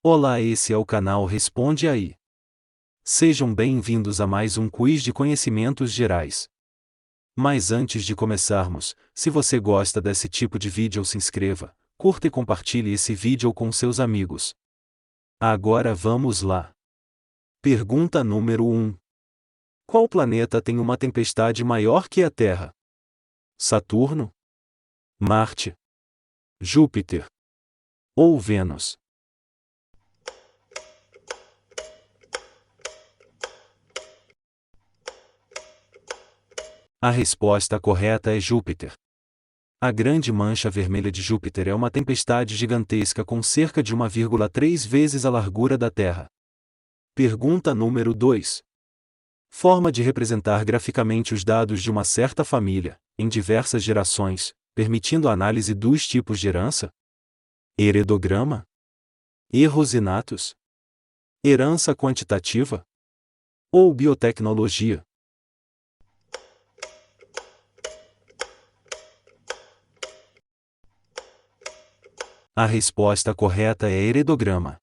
Olá, esse é o canal Responde Aí. Sejam bem-vindos a mais um quiz de conhecimentos gerais. Mas antes de começarmos, se você gosta desse tipo de vídeo, se inscreva, curta e compartilhe esse vídeo com seus amigos. Agora vamos lá. Pergunta número 1. Qual planeta tem uma tempestade maior que a Terra? Saturno? Marte? Júpiter? Ou Vênus? A resposta correta é Júpiter. A grande mancha vermelha de Júpiter é uma tempestade gigantesca com cerca de 1,3 vezes a largura da Terra. Pergunta número 2. Forma de representar graficamente os dados de uma certa família, em diversas gerações, permitindo a análise dos tipos de herança? Heredograma? Erros inatos? Herança quantitativa? Ou biotecnologia? A resposta correta é heredograma.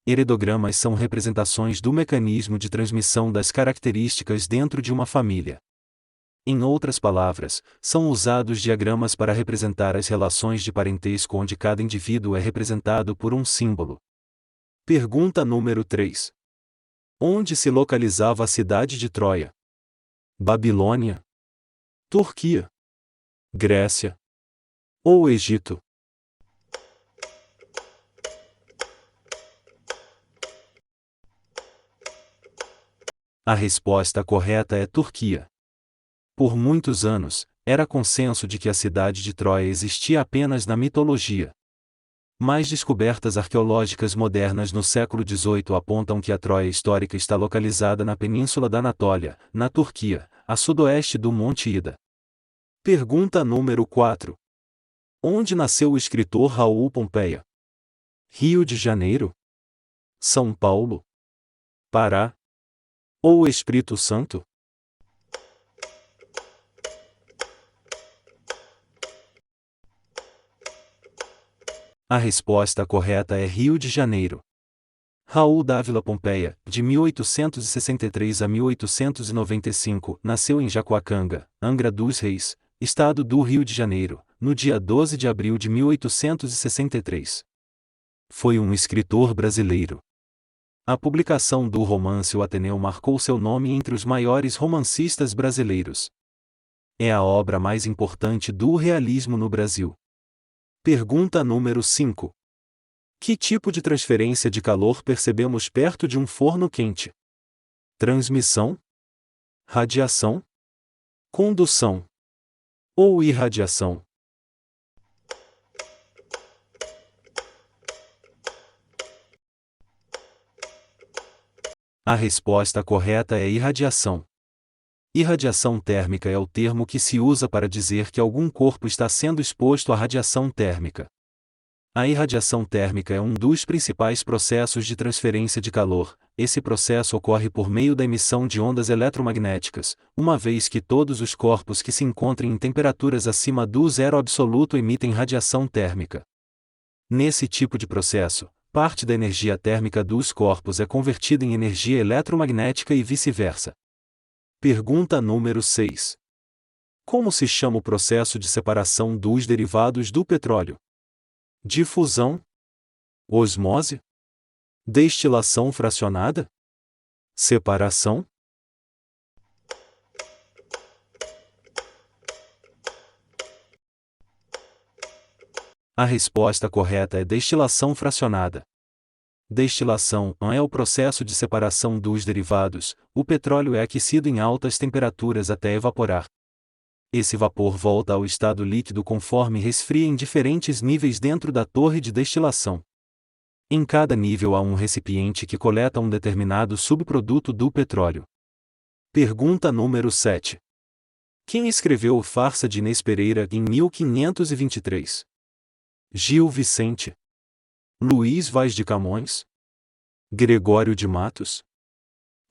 Heredogramas são representações do mecanismo de transmissão das características dentro de uma família. Em outras palavras, são usados diagramas para representar as relações de parentesco onde cada indivíduo é representado por um símbolo. Pergunta número 3. Onde se localizava a cidade de Troia? Babilônia? Turquia? Grécia? Ou Egito? A resposta correta é Turquia. Por muitos anos, era consenso de que a cidade de Troia existia apenas na mitologia. Mas descobertas arqueológicas modernas no século XVIII apontam que a Troia histórica está localizada na península da Anatólia, na Turquia, a sudoeste do Monte Ida. Pergunta número 4. Onde nasceu o escritor Raul Pompeia? Rio de Janeiro? São Paulo? Pará? Ou Espírito Santo? A resposta correta é Rio de Janeiro. Raul Dávila Pompeia, de 1863 a 1895, nasceu em Jacuacanga, Angra dos Reis, estado do Rio de Janeiro, no dia 12 de abril de 1863. Foi um escritor brasileiro. A publicação do romance O Ateneu marcou seu nome entre os maiores romancistas brasileiros. É a obra mais importante do realismo no Brasil. Pergunta número 5. Que tipo de transferência de calor percebemos perto de um forno quente? Transmissão? Radiação? Condução? Ou irradiação? A resposta correta é irradiação. Irradiação térmica é o termo que se usa para dizer que algum corpo está sendo exposto à radiação térmica. A irradiação térmica é um dos principais processos de transferência de calor. Esse processo ocorre por meio da emissão de ondas eletromagnéticas, uma vez que todos os corpos que se encontrem em temperaturas acima do zero absoluto emitem radiação térmica. Nesse tipo de processo, parte da energia térmica dos corpos é convertida em energia eletromagnética e vice-versa. Pergunta número 6. Como se chama o processo de separação dos derivados do petróleo? Difusão? Osmose? Destilação fracionada? Separação? A resposta correta é destilação fracionada. Destilação é o processo de separação dos derivados. O petróleo é aquecido em altas temperaturas até evaporar. Esse vapor volta ao estado líquido conforme resfria em diferentes níveis dentro da torre de destilação. Em cada nível há um recipiente que coleta um determinado subproduto do petróleo. Pergunta número 7. Quem escreveu o Farsa de Inês Pereira em 1523? Gil Vicente? Luís Vaz de Camões? Gregório de Matos?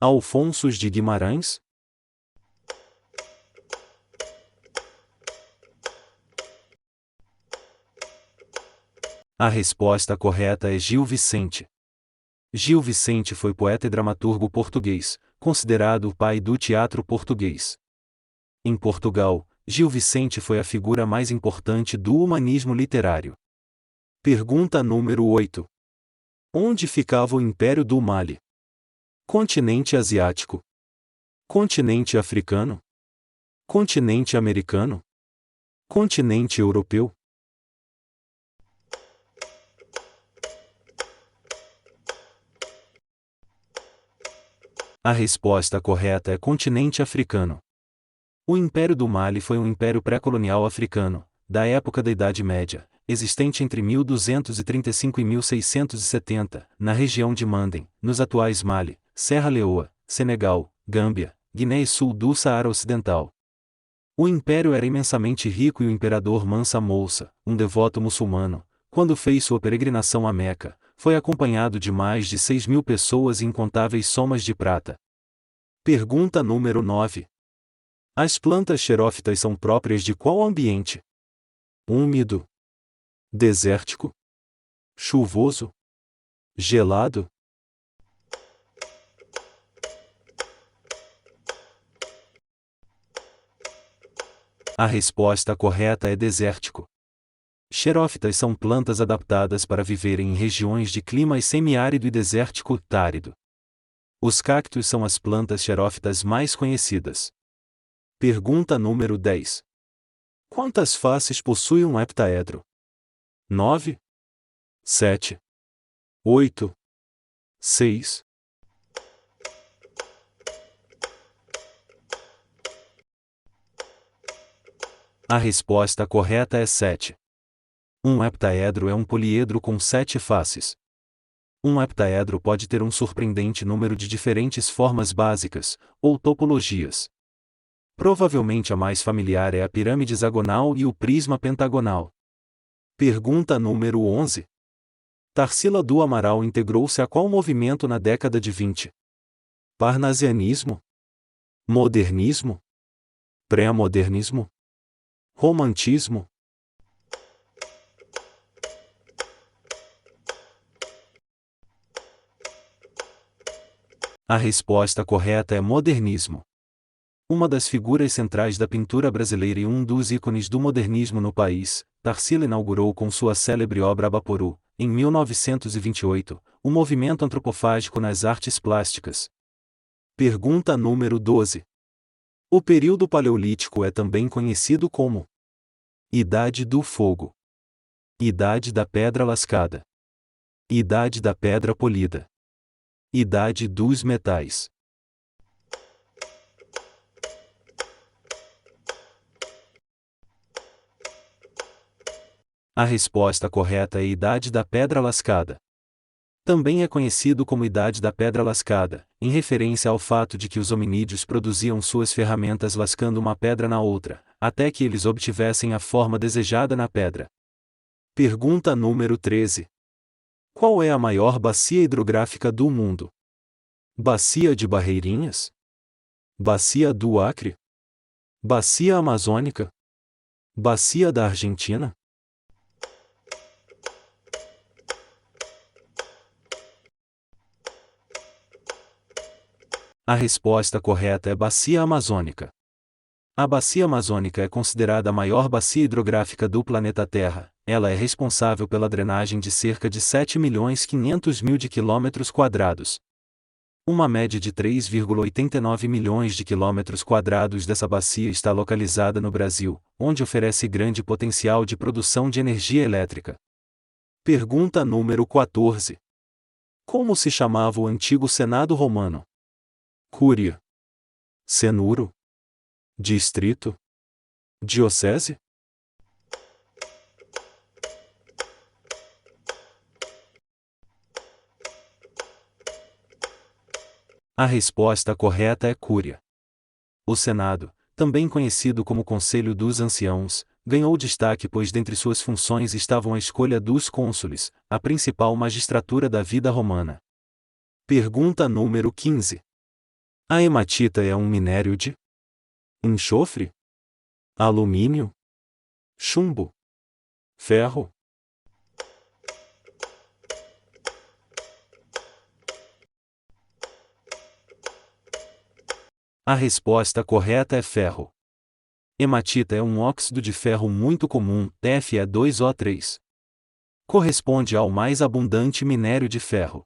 Alfonso de Guimarães? A resposta correta é Gil Vicente. Gil Vicente foi poeta e dramaturgo português, considerado o pai do teatro português. Em Portugal, Gil Vicente foi a figura mais importante do humanismo literário. Pergunta número 8. Onde ficava o Império do Mali? Continente asiático? Continente africano? Continente americano? Continente europeu? A resposta correta é continente africano. O Império do Mali foi um império pré-colonial africano, da época da Idade Média, existente entre 1235 e 1670, na região de Mandem, nos atuais Mali, Serra Leoa, Senegal, Gâmbia, Guiné e Sul do Saara Ocidental. O império era imensamente rico e o imperador Mansa Moussa, um devoto muçulmano, quando fez sua peregrinação a Meca, foi acompanhado de mais de 6.000 pessoas e incontáveis somas de prata. Pergunta número 9. As plantas xerófitas são próprias de qual ambiente? Úmido, desértico, chuvoso, gelado? A resposta correta é desértico. Xerófitas são plantas adaptadas para viverem em regiões de clima semiárido e desértico-tárido. Os cactos são as plantas xerófitas mais conhecidas. Pergunta número 10. Quantas faces possui um heptaedro? 9, 7, 8, 6. A resposta correta é 7. Um heptaedro é um poliedro com 7 faces. Um heptaedro pode ter um surpreendente número de diferentes formas básicas, ou topologias. Provavelmente a mais familiar é a pirâmide hexagonal e o prisma pentagonal. Pergunta número 11. Tarsila do Amaral integrou-se a qual movimento na década de 20? Parnasianismo? Modernismo? Pré-modernismo? Romantismo? A resposta correta é modernismo. Uma das figuras centrais da pintura brasileira e um dos ícones do modernismo no país, Tarsila inaugurou com sua célebre obra Abaporu, em 1928, o movimento antropofágico nas artes plásticas. Pergunta número 12. O período paleolítico é também conhecido como Idade do Fogo, Idade da Pedra Lascada, Idade da Pedra Polida, Idade dos Metais. A resposta correta é a Idade da Pedra Lascada. Também é conhecido como Idade da Pedra Lascada, em referência ao fato de que os hominídeos produziam suas ferramentas lascando uma pedra na outra, até que eles obtivessem a forma desejada na pedra. Pergunta número 13. Qual é a maior bacia hidrográfica do mundo? Bacia de Barreirinhas? Bacia do Acre? Bacia Amazônica? Bacia da Argentina? A resposta correta é Bacia Amazônica. A Bacia Amazônica é considerada a maior bacia hidrográfica do planeta Terra. Ela é responsável pela drenagem de cerca de 7.500.000 de quilômetros quadrados. Uma média de 3,89 milhões de quilômetros quadrados dessa bacia está localizada no Brasil, onde oferece grande potencial de produção de energia elétrica. Pergunta número 14. Como se chamava o antigo Senado romano? Cúria, Cenuro, Distrito, Diocese? A resposta correta é Cúria. O Senado, também conhecido como Conselho dos Anciãos, ganhou destaque pois dentre suas funções estavam a escolha dos cônsules, a principal magistratura da vida romana. Pergunta número 15. A hematita é um minério de enxofre? Alumínio? Chumbo? Ferro? A resposta correta é ferro. Hematita é um óxido de ferro muito comum, Fe2O3. Corresponde ao mais abundante minério de ferro.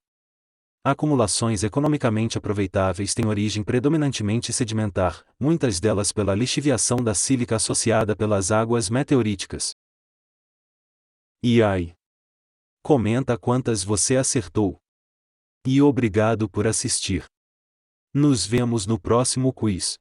Acumulações economicamente aproveitáveis têm origem predominantemente sedimentar, muitas delas pela lixiviação da sílica associada pelas águas meteoríticas. E aí? Comenta quantas você acertou. E obrigado por assistir. Nos vemos no próximo quiz.